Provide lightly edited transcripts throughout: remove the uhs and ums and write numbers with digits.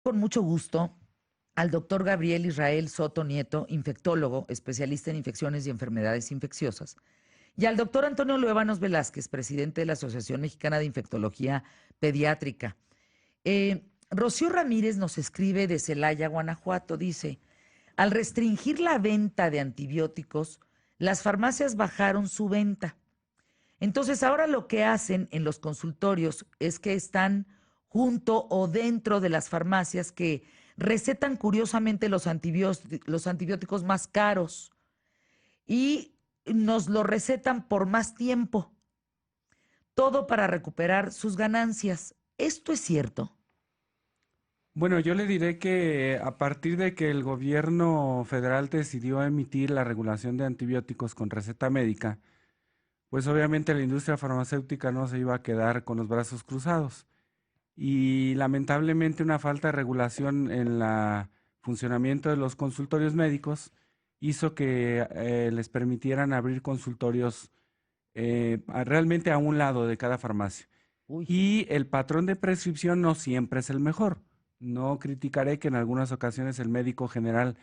Con mucho gusto al doctor Gabriel Israel Soto Nieto, infectólogo, especialista en infecciones y enfermedades infecciosas, y al doctor Antonio Luévanos Velázquez, presidente de la Asociación Mexicana de Infectología Pediátrica. Rocío Ramírez nos escribe de Celaya, Guanajuato, dice, al restringir la venta de antibióticos, las farmacias bajaron su venta. Entonces ahora lo que hacen en los consultorios es que están junto o dentro de las farmacias que recetan curiosamente los antibióticos más caros y nos lo recetan por más tiempo, todo para recuperar sus ganancias. ¿Esto es cierto? Bueno, yo le diré que a partir de que el gobierno federal decidió emitir la regulación de antibióticos con receta médica, pues obviamente la industria farmacéutica no se iba a quedar con los brazos cruzados. Y lamentablemente una falta de regulación en el funcionamiento de los consultorios médicos hizo que les permitieran abrir consultorios realmente a un lado de cada farmacia. Uy, Y el patrón de prescripción no siempre es el mejor. No criticaré que en algunas ocasiones el médico general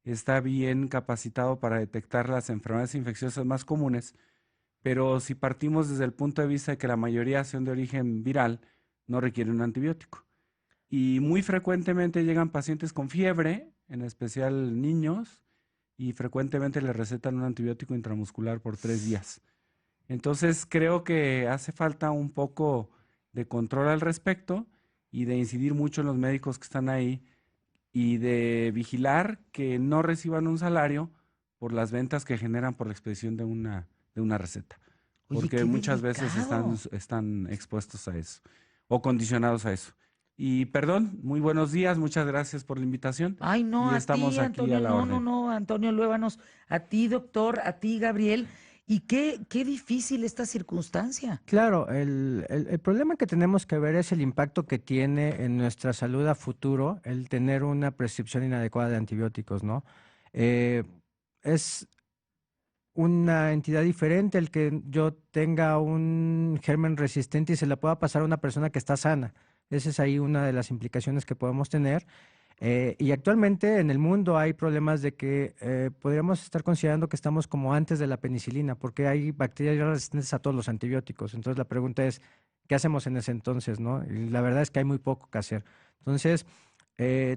está bien capacitado para detectar las enfermedades infecciosas más comunes, pero si partimos desde el punto de vista de que la mayoría son de origen viral, no requieren un antibiótico. Y muy frecuentemente llegan pacientes con fiebre, en especial niños, y frecuentemente les recetan un antibiótico intramuscular por 3 días. Entonces creo que hace falta un poco de control al respecto y de incidir mucho en los médicos que están ahí y de vigilar que no reciban un salario por las ventas que generan por la expedición de una receta, oye, porque qué muchas veces están, delicado. están expuestos a eso o condicionados a eso. Y perdón, muy buenos días, muchas gracias por la invitación Ay, no, y a estamos ti, aquí a Antonio, la no, no, orden. no, Antonio Luévanos, a ti, doctor, a ti, Gabriel. Y qué difícil esta circunstancia. Claro, el problema que tenemos que ver es el impacto que tiene en nuestra salud a futuro el tener una prescripción inadecuada de antibióticos, ¿no? Eh, es una entidad diferente el que yo tenga un germen resistente y se la pueda pasar a una persona que está sana. Esa es ahí una de las implicaciones que podemos tener. Y actualmente en el mundo hay problemas de que podríamos estar considerando que estamos como antes de la penicilina, porque hay bacterias ya resistentes a todos los antibióticos. Entonces la pregunta es, ¿qué hacemos en ese entonces, no? Y la verdad es que hay muy poco que hacer. Entonces,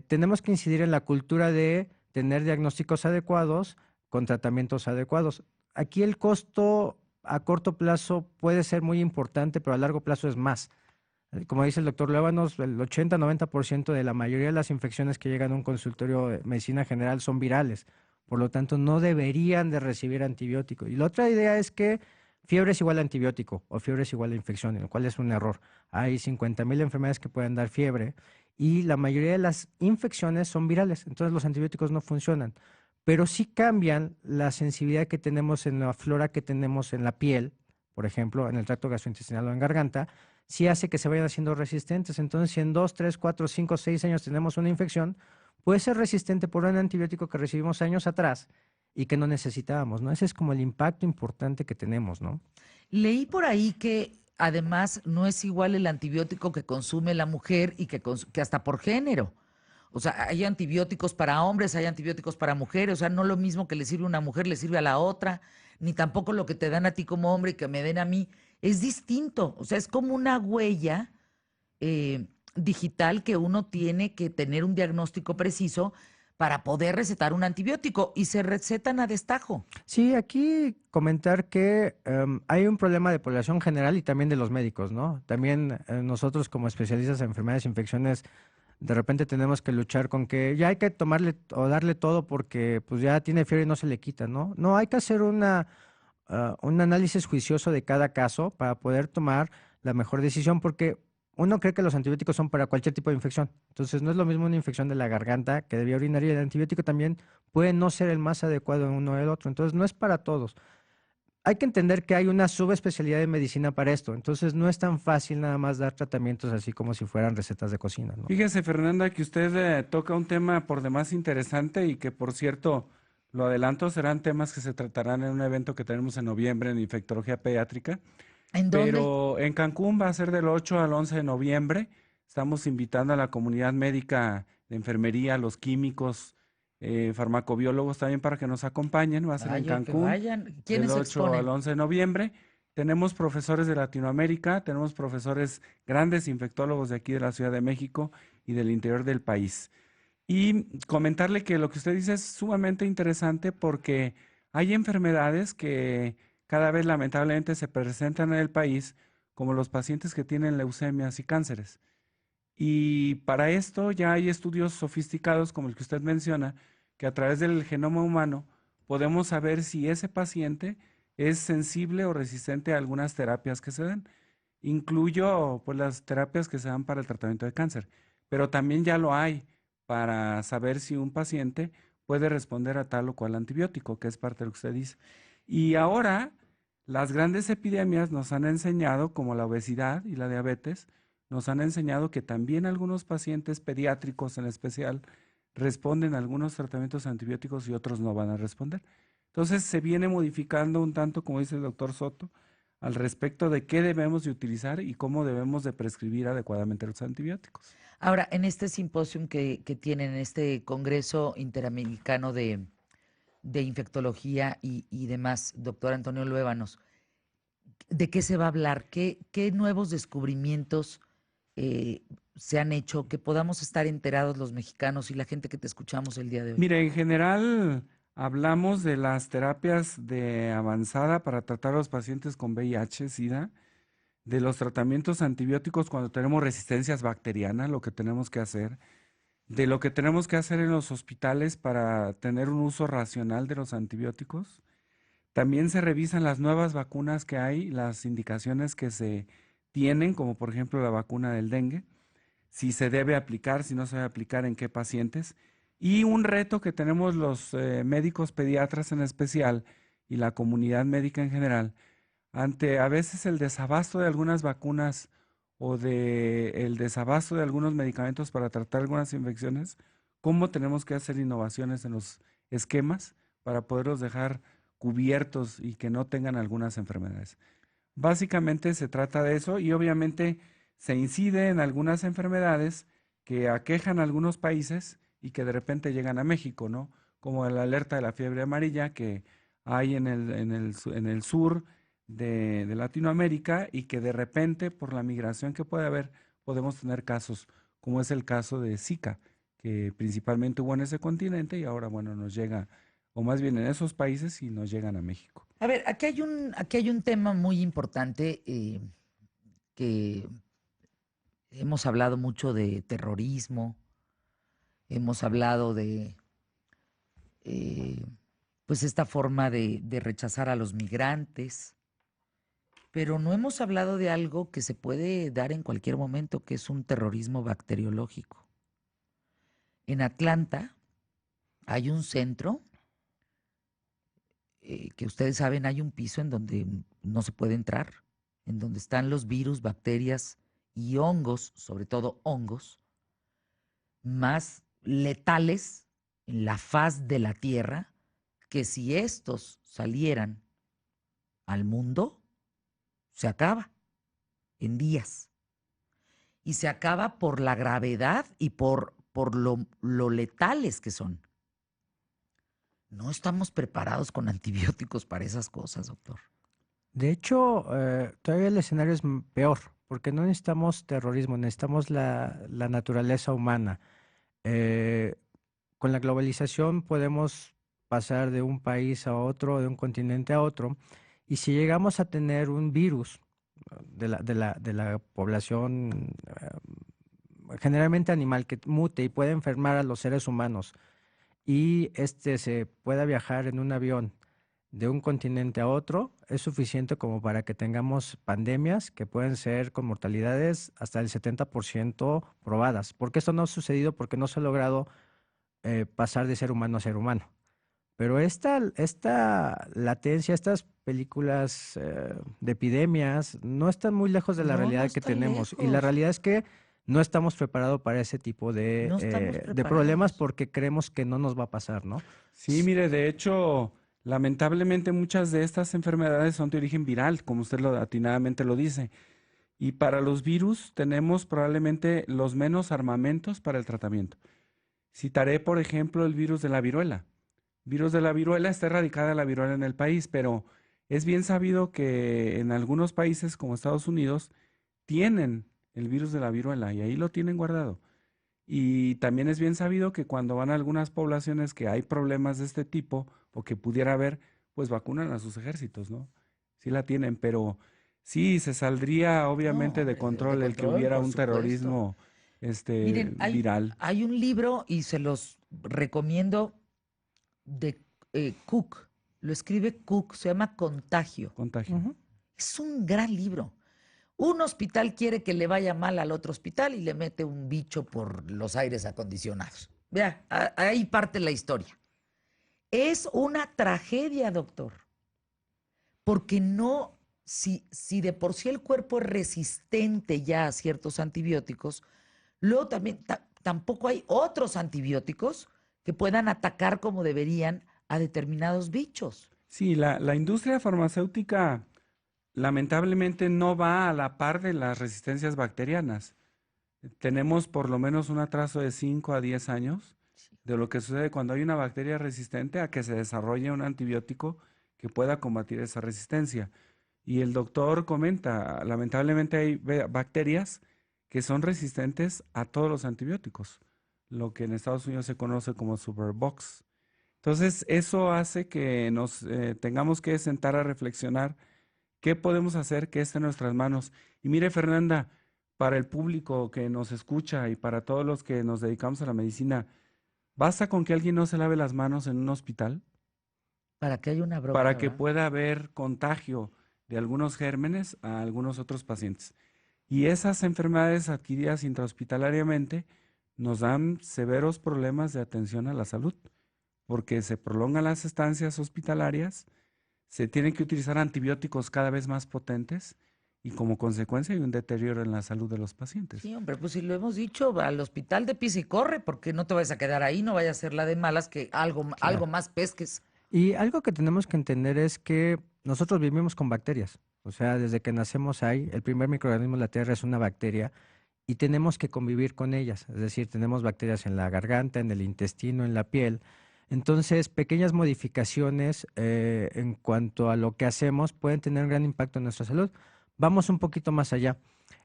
tenemos que incidir en la cultura de tener diagnósticos adecuados con tratamientos adecuados. Aquí el costo a corto plazo puede ser muy importante, pero a largo plazo es más. Como dice el doctor Luévanos, el 80-90% de la mayoría de las infecciones que llegan a un consultorio de medicina general son virales. Por lo tanto, no deberían de recibir antibiótico. Y la otra idea es que fiebre es igual a antibiótico o fiebre es igual a infección, lo cual es un error. Hay 50,000 enfermedades que pueden dar fiebre y la mayoría de las infecciones son virales. Entonces, los antibióticos no funcionan. Pero sí cambian la sensibilidad que tenemos en la flora que tenemos en la piel, por ejemplo, en el tracto gastrointestinal o en garganta, sí hace que se vayan haciendo resistentes. Entonces, si en 2, 3, 4, 5, 6 años tenemos una infección, puede ser resistente por un antibiótico que recibimos años atrás y que no necesitábamos, ¿no? Ese es como el impacto importante que tenemos, ¿no? Leí por ahí que además no es igual el antibiótico que consume la mujer y que hasta por género. O sea, hay antibióticos para hombres, hay antibióticos para mujeres, o sea, no lo mismo que le sirve a una mujer le sirve a la otra, ni tampoco lo que te dan a ti como hombre y que me den a mí, es distinto. O sea, es como una huella digital que uno tiene que tener un diagnóstico preciso para poder recetar un antibiótico y se recetan a destajo. Sí, aquí comentar que hay un problema de población general y también de los médicos, ¿no? También nosotros como especialistas en enfermedades e infecciones, de repente tenemos que luchar con que ya hay que tomarle o darle todo porque pues ya tiene fiebre y no se le quita, ¿no? No, hay que hacer un análisis juicioso de cada caso para poder tomar la mejor decisión, porque uno cree que los antibióticos son para cualquier tipo de infección. Entonces, no es lo mismo una infección de la garganta que de vía urinaria, y el antibiótico también puede no ser el más adecuado en uno o el otro. Entonces, no es para todos. Hay que entender que hay una subespecialidad de medicina para esto. Entonces, no es tan fácil nada más dar tratamientos así como si fueran recetas de cocina, ¿no? Fíjese, Fernanda, que usted toca un tema por demás interesante y que, por cierto, lo adelanto, serán temas que se tratarán en un evento que tenemos en noviembre en infectología pediátrica, ¿En dónde? pero en Cancún va a ser del 8 al 11 de noviembre. Estamos invitando a la comunidad médica de enfermería, los químicos, farmacobiólogos también para que nos acompañen. Va a ser en Vaya, que Cancún vayan. del ¿Quiénes se 8 al exponen? 11 de noviembre. Tenemos profesores de Latinoamérica, tenemos profesores grandes infectólogos de aquí de la Ciudad de México y del interior del país. Y comentarle que lo que usted dice es sumamente interesante porque hay enfermedades que cada vez lamentablemente se presentan en el país, como los pacientes que tienen leucemias y cánceres. Y para esto ya hay estudios sofisticados como el que usted menciona, que a través del genoma humano podemos saber si ese paciente es sensible o resistente a algunas terapias que se dan. Incluyo pues las terapias que se dan para el tratamiento de cáncer, pero también ya lo hay para saber si un paciente puede responder a tal o cual antibiótico, que es parte de lo que usted dice. Y ahora las grandes epidemias nos han enseñado, como la obesidad y la diabetes, nos han enseñado que también algunos pacientes pediátricos en especial responden a algunos tratamientos antibióticos y otros no van a responder. Entonces se viene modificando un tanto, como dice el doctor Soto, al respecto de qué debemos de utilizar y cómo debemos de prescribir adecuadamente los antibióticos. Ahora, en este simposio que tienen, este Congreso Interamericano de Infectología y demás, doctor Antonio Luébanos, ¿de qué se va a hablar? ¿Qué nuevos descubrimientos eh, se han hecho que podamos estar enterados los mexicanos y la gente que te escuchamos el día de hoy? Mire, en general hablamos de las terapias de avanzada para tratar a los pacientes con VIH, SIDA, de los tratamientos antibióticos cuando tenemos resistencias bacterianas, lo que tenemos que hacer, de lo que tenemos que hacer en los hospitales para tener un uso racional de los antibióticos. También se revisan las nuevas vacunas que hay, las indicaciones que se tienen, como por ejemplo la vacuna del dengue, si se debe aplicar, si no se debe aplicar, en qué pacientes. Y un reto que tenemos los médicos pediatras en especial y la comunidad médica en general, ante a veces el desabasto de algunas vacunas o el desabasto de algunos medicamentos para tratar algunas infecciones, cómo tenemos que hacer innovaciones en los esquemas para poderlos dejar cubiertos y que no tengan algunas enfermedades. Básicamente se trata de eso y obviamente se incide en algunas enfermedades que aquejan a algunos países y que de repente llegan a México, ¿no? Como la alerta de la fiebre amarilla que hay en el sur de Latinoamérica y que de repente por la migración que puede haber podemos tener casos, como es el caso de Zika, que principalmente hubo en ese continente y ahora, bueno, nos llega, o más bien en esos países y nos llegan a México. A ver, aquí hay un tema muy importante que hemos hablado mucho de terrorismo, hemos hablado de eh, pues esta forma de rechazar a los migrantes, pero no hemos hablado de algo que se puede dar en cualquier momento, que es un terrorismo bacteriológico. En Atlanta hay un centro que ustedes saben, hay un piso en donde no se puede entrar, en donde están los virus, bacterias y hongos, sobre todo hongos, más letales en la faz de la Tierra, que si estos salieran al mundo, se acaba en días. Y se acaba por la gravedad y por lo letales que son. No estamos preparados con antibióticos para esas cosas, doctor. De hecho, todavía el escenario es peor, porque no necesitamos terrorismo, necesitamos la naturaleza humana. Con la globalización podemos pasar de un país a otro, de un continente a otro, y si llegamos a tener un virus de la población generalmente animal que mute y puede enfermar a los seres humanos, y este se pueda viajar en un avión de un continente a otro, es suficiente como para que tengamos pandemias que pueden ser con mortalidades hasta el 70% probadas. ¿Por qué esto no ha sucedido? Porque no se ha logrado pasar de ser humano a ser humano. Pero esta latencia, estas películas de epidemias, no están muy lejos de la No, no realidad que está tenemos. Y la lejos. realidad es que no estamos preparados para ese tipo No estamos de problemas preparados. porque creemos que no nos va a pasar, ¿no? Sí, mire, de hecho, lamentablemente muchas de estas enfermedades son de origen viral, como usted lo atinadamente lo dice. Y para los virus tenemos probablemente los menos armamentos para el tratamiento. Citaré, por ejemplo, el virus de la viruela. Virus de la viruela, está erradicada la viruela en el país, pero es bien sabido que en algunos países como Estados Unidos tienen el virus de la viruela y ahí lo tienen guardado. Y también es bien sabido que cuando van a algunas poblaciones que hay problemas de este tipo o que pudiera haber, pues vacunan a sus ejércitos, ¿no? Sí la tienen, pero sí se saldría No, obviamente de hombre, de control el que control, hubiera por un supuesto. terrorismo Miren, viral. hay un libro y se los recomiendo de Cook. Lo escribe Cook, se llama Contagio. Contagio. Ujú. Es un gran libro. Un hospital quiere que le vaya mal al otro hospital y le mete un bicho por los aires acondicionados. Vea, ahí parte la historia. Es una tragedia, doctor, porque no, si de por sí el cuerpo es resistente ya a ciertos antibióticos, luego también tampoco hay otros antibióticos que puedan atacar como deberían a determinados bichos. Sí, la industria farmacéutica lamentablemente no va a la par de las resistencias bacterianas. Tenemos por lo menos un atraso de 5 a 10 años de lo que sucede cuando hay una bacteria resistente a que se desarrolle un antibiótico que pueda combatir esa resistencia. Y el doctor comenta, lamentablemente hay bacterias que son resistentes a todos los antibióticos, lo que en Estados Unidos se conoce como superbugs. Entonces, eso hace que nos tengamos que sentar a reflexionar qué podemos hacer que esté en nuestras manos. Y mire, Fernanda, para el público que nos escucha y para todos los que nos dedicamos a la medicina, ¿basta con que alguien no se lave las manos en un hospital Para que haya una para bronca, que ¿verdad? pueda haber contagio de algunos gérmenes a algunos otros pacientes? Y esas enfermedades adquiridas intrahospitalariamente nos dan severos problemas de atención a la salud, porque se prolongan las estancias hospitalarias, se tienen que utilizar antibióticos cada vez más potentes y como consecuencia hay un deterioro en la salud de los pacientes. Sí, hombre, pues si lo hemos dicho, al hospital de pisa y corre, porque no te vayas a quedar ahí, no vaya a ser la de malas que algo Claro. más pesques. Y algo que tenemos que entender es que nosotros vivimos con bacterias. O sea, desde que nacemos hay, el primer microorganismo de la Tierra es una bacteria y tenemos que convivir con ellas. Es decir, tenemos bacterias en la garganta, en el intestino, en la piel. Entonces, pequeñas modificaciones en cuanto a lo que hacemos pueden tener un gran impacto en nuestra salud. Vamos un poquito más allá.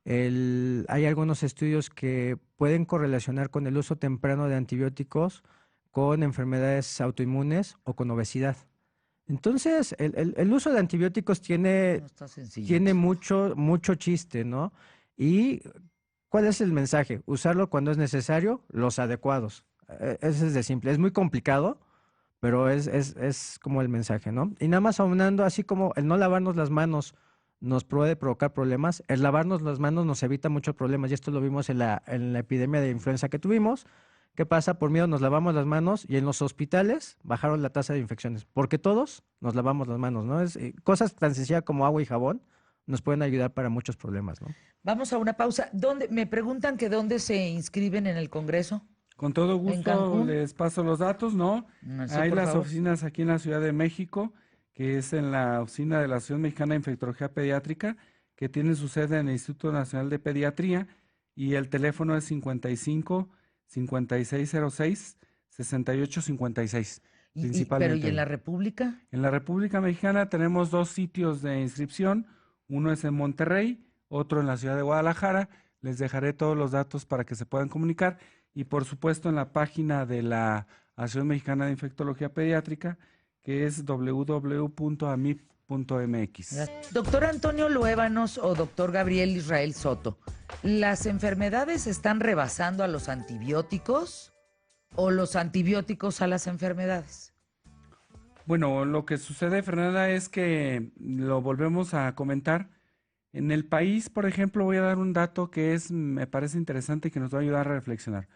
Hay algunos estudios que pueden correlacionar con el uso temprano de antibióticos con enfermedades autoinmunes o con obesidad. Entonces, el uso de antibióticos No está tiene sencillito. mucho chiste, ¿no? ¿Y cuál es el mensaje? Usarlo cuando es necesario, los adecuados. Ese es de simple. Es muy complicado, pero es como el mensaje, ¿no? Y nada más aunando, así como el no lavarnos las manos nos puede provocar problemas, el lavarnos las manos nos evita muchos problemas. Y esto lo vimos en la epidemia de influenza que tuvimos. ¿Qué pasa? Por miedo nos lavamos las manos y en los hospitales bajaron la tasa de infecciones, porque todos nos lavamos las manos, ¿no? Cosas tan sencillas como agua y jabón nos pueden ayudar para muchos problemas, ¿no? Vamos a una pausa. Me preguntan que dónde se inscriben en el Congreso. Con todo ¿En gusto Cancún? les paso los datos, ¿no? Sí, Hay por las favor. oficinas aquí en la Ciudad de México, que es en la oficina de la Asociación Mexicana de Infectología Pediátrica, que tiene su sede en el Instituto Nacional de Pediatría, y el teléfono es 55 5606 6856, Pero ¿y principalmente en la ahí. República? En la República Mexicana tenemos dos sitios de inscripción, uno es en Monterrey, otro en la ciudad de Guadalajara. Les dejaré todos los datos para que se puedan comunicar y por supuesto en la página de la Asociación Mexicana de Infectología Pediátrica, que es www.amip.mx. Doctor Antonio Luébanos o doctor Gabriel Israel Soto, ¿las enfermedades están rebasando a los antibióticos o los antibióticos a las enfermedades? Bueno, lo que sucede, Fernanda, es que lo volvemos a comentar. En el país, por ejemplo, voy a dar un dato que me parece interesante y que nos va a ayudar a reflexionar.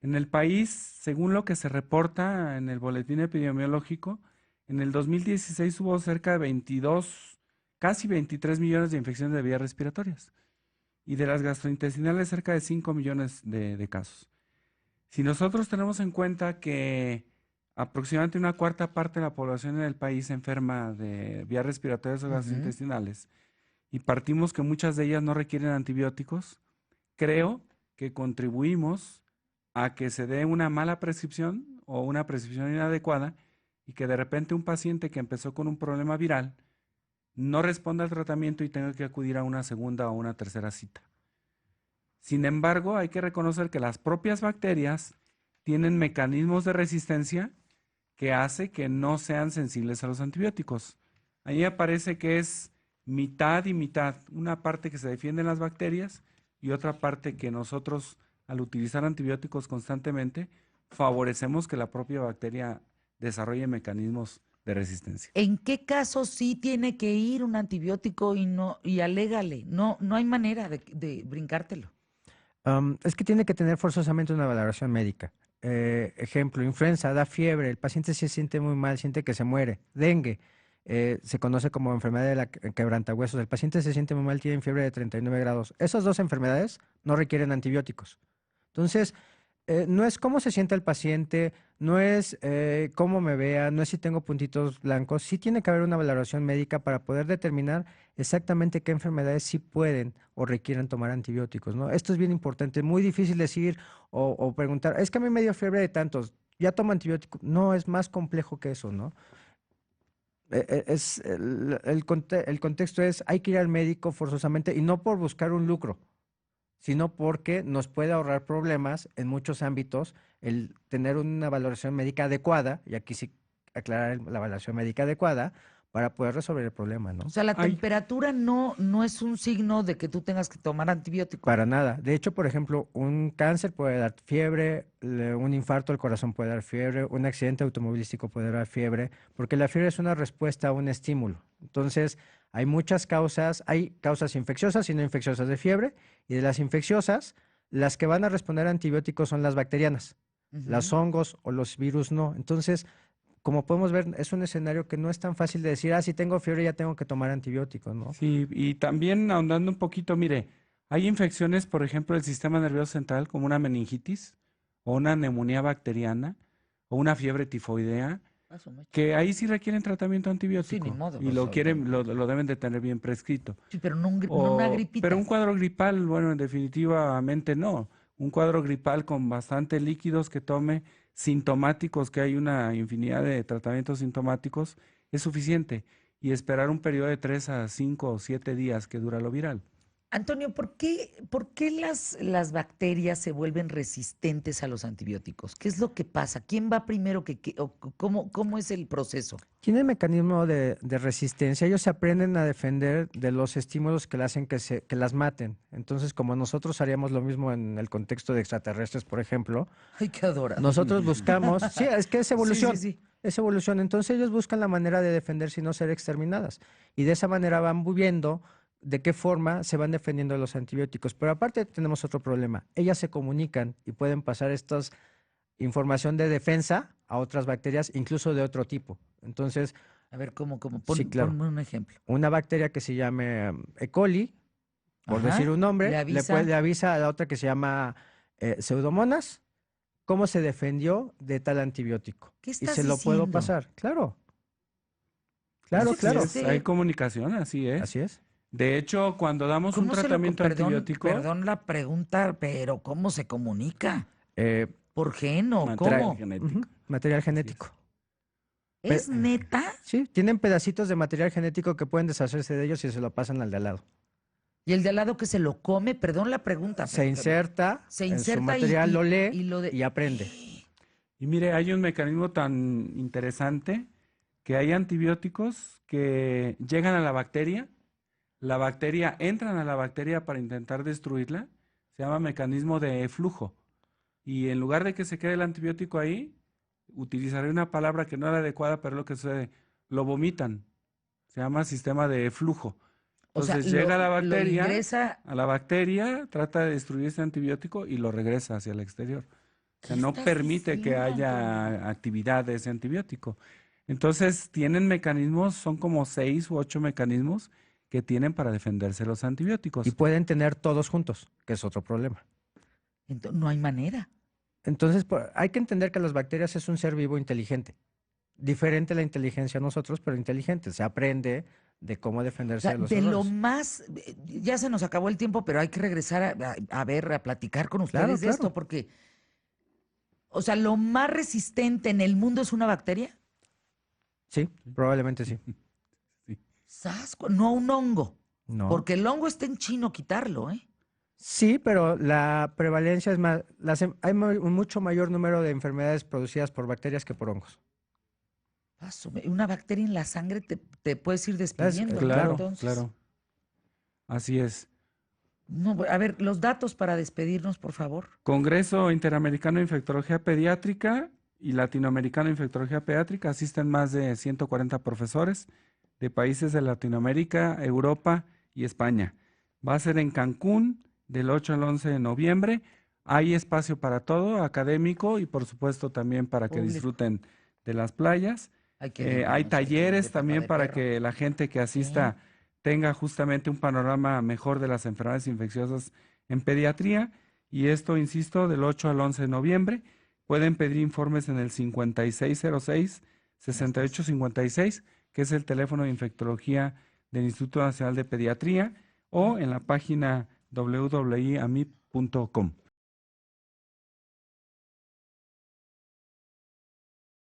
En el país, según lo que se reporta en el boletín epidemiológico, en el 2016 hubo cerca de 22, casi 23 millones de infecciones de vías respiratorias y de las gastrointestinales cerca de 5 millones de casos. Si nosotros tenemos en cuenta que aproximadamente una cuarta parte de la población en el país se enferma de vías respiratorias o gastrointestinales, y partimos que muchas de ellas no requieren antibióticos, creo que contribuimos a que se dé una mala prescripción o una prescripción inadecuada y que de repente un paciente que empezó con un problema viral no responda al tratamiento y tenga que acudir a una segunda o una tercera cita. Sin embargo, hay que reconocer que las propias bacterias tienen mecanismos de resistencia que hace que no sean sensibles a los antibióticos. A mí me parece que es mitad y mitad, una parte que se defienden las bacterias y otra parte que nosotros, al utilizar antibióticos constantemente, favorecemos que la propia bacteria desarrolle mecanismos de resistencia. ¿En qué caso sí tiene que ir un antibiótico y alégale? No hay manera de brincártelo. Es que tiene que tener forzosamente una valoración médica. Ejemplo, influenza, da fiebre, el paciente se siente muy mal, siente que se muere. Dengue, se conoce como enfermedad de la quebrantahuesos. El paciente se siente muy mal, tiene fiebre de 39 grados. Esas dos enfermedades no requieren antibióticos. Entonces, no es cómo se siente el paciente, no es cómo me vea, no es si tengo puntitos blancos. Sí tiene que haber una valoración médica para poder determinar exactamente qué enfermedades sí pueden o requieren tomar antibióticos, ¿no? Esto es bien importante, muy difícil decir o preguntar, es que a mí me dio fiebre de tantos, ¿ya tomo antibiótico? No, es más complejo que eso, ¿no? El contexto es, hay que ir al médico forzosamente y no por buscar un lucro, sino porque nos puede ahorrar problemas en muchos ámbitos el tener una valoración médica adecuada, y aquí sí aclarar la valoración médica adecuada, para poder resolver el problema, ¿no? O sea, la Hay, temperatura no es un signo de que tú tengas que tomar antibiótico. Para nada. De hecho, por ejemplo, un cáncer puede dar fiebre, un infarto del corazón puede dar fiebre, un accidente automovilístico puede dar fiebre, porque la fiebre es una respuesta a un estímulo. Entonces, hay muchas causas, hay causas infecciosas y no infecciosas de fiebre, y de las infecciosas, las que van a responder a antibióticos son las bacterianas. Los hongos o los virus no. Entonces, como podemos ver, es un escenario que no es tan fácil de decir, si tengo fiebre ya tengo que tomar antibióticos, ¿no? sí, y también ahondando un poquito, mire, hay infecciones, por ejemplo, del sistema nervioso central, como una meningitis o una neumonía bacteriana o una fiebre tifoidea, que ahí sí requieren tratamiento Sí, ni antibiótico modo. y Pues, lo quieren, lo deben de tener bien prescrito. sí, pero no una gripita. Pero un cuadro gripal, bueno, definitivamente no. Un cuadro gripal con bastante líquidos que tome, sintomáticos, que hay una infinidad de tratamientos sintomáticos, es suficiente. Y esperar un periodo de 3 a 5 o 7 días que dura lo viral. Antonio, ¿por qué las bacterias se vuelven resistentes a los antibióticos? ¿Qué es lo que pasa? ¿Quién va primero o cómo es el proceso? Tiene mecanismo de resistencia. Ellos se aprenden a defender de los estímulos que le hacen que las maten. Entonces, como nosotros haríamos lo mismo en el contexto de extraterrestres, por ejemplo, Ay, qué adorable. nosotros buscamos, sí, es que es evolución. Sí, sí, sí. Es evolución. Entonces ellos buscan la manera de defenderse y no ser exterminadas. Y de esa manera van viendo de qué forma se van defendiendo de los antibióticos. Pero aparte tenemos otro problema. Ellas se comunican y pueden pasar estas información de defensa a otras bacterias, incluso de otro tipo. Entonces, A ver, ¿cómo? sí, claro. Ponme un ejemplo. Una bacteria que se llame E. coli, por Ajá, decir un nombre, le avisa. le avisa a la otra que se llama Pseudomonas cómo se defendió de tal antibiótico. ¿Qué Y estás se lo puedo diciendo? pasar. Claro, claro, Eso claro. existe. Hay comunicación, así es. Así es. De hecho, cuando damos un ¿Cómo se lo tratamiento antibiótico, perdón la pregunta, pero ¿cómo se comunica? Eh, ¿Por gen o material cómo? genético. Material Así es. genético. ¿Es neta? Sí, tienen pedacitos de material genético que pueden deshacerse de ellos y se lo pasan al de al lado. Y el de al lado que se lo come, perdón la pregunta. Se inserta Se en su inserta material, lo lee y lo de- y aprende. Y mire, hay un mecanismo tan interesante que hay antibióticos que llegan a la bacteria entran a la bacteria para intentar destruirla, se llama mecanismo de flujo. Y en lugar de que se quede el antibiótico ahí, utilizaré una palabra que no era adecuada, pero es lo que sucede, lo vomitan. Se llama sistema de flujo. O sea, Entonces llega la lo bacteria, ingresa. a la bacteria, trata de destruir ese antibiótico y lo regresa hacia el exterior. O sea, ¿Qué no estás permite que diciendo, haya Antonio? actividad de ese antibiótico. Entonces, tienen mecanismos, son como 6 u 8 mecanismos que tienen para defenderse los Y antibióticos. pueden tener todos juntos, que es otro problema. No hay manera. Entonces, hay que entender que las bacterias es un ser vivo inteligente. diferente la inteligencia a nosotros, pero inteligente. Se aprende de cómo O defenderse sea, de los de lo errores. más, ya se nos acabó el tiempo, pero hay que regresar a ver, a platicar con Claro, ustedes de esto, claro. porque, o sea, lo más resistente en el mundo es una bacteria. Sí, probablemente sí. Sí. Sasco, no un hongo, No. porque el hongo está en chino quitarlo, ¿eh? Sí, pero la prevalencia es más, hay un mucho mayor número de enfermedades producidas por bacterias que por hongos. Una bacteria en la sangre te puedes ir despidiendo, ¿no? Claro, Entonces, claro. Así es. no, a ver, los datos para despedirnos, por favor. Congreso Interamericano de Infectología Pediátrica y Latinoamericano de Infectología Pediátrica. Asisten más de 140 profesores de países de Latinoamérica, Europa y España. Va a ser en Cancún del 8 al 11 de noviembre. Hay espacio para todo, académico y por supuesto también para que Público. disfruten de las playas. Hay que Hay limpiarnos, hay que ir talleres de pata también de para perro. que la gente que Sí. asista tenga justamente un panorama mejor de las enfermedades infecciosas en pediatría. Y esto, insisto, del 8 al 11 de noviembre. Pueden pedir informes en el 5606-6856, que es el teléfono de infectología del Instituto Nacional de Pediatría, o en la página www.amip.com.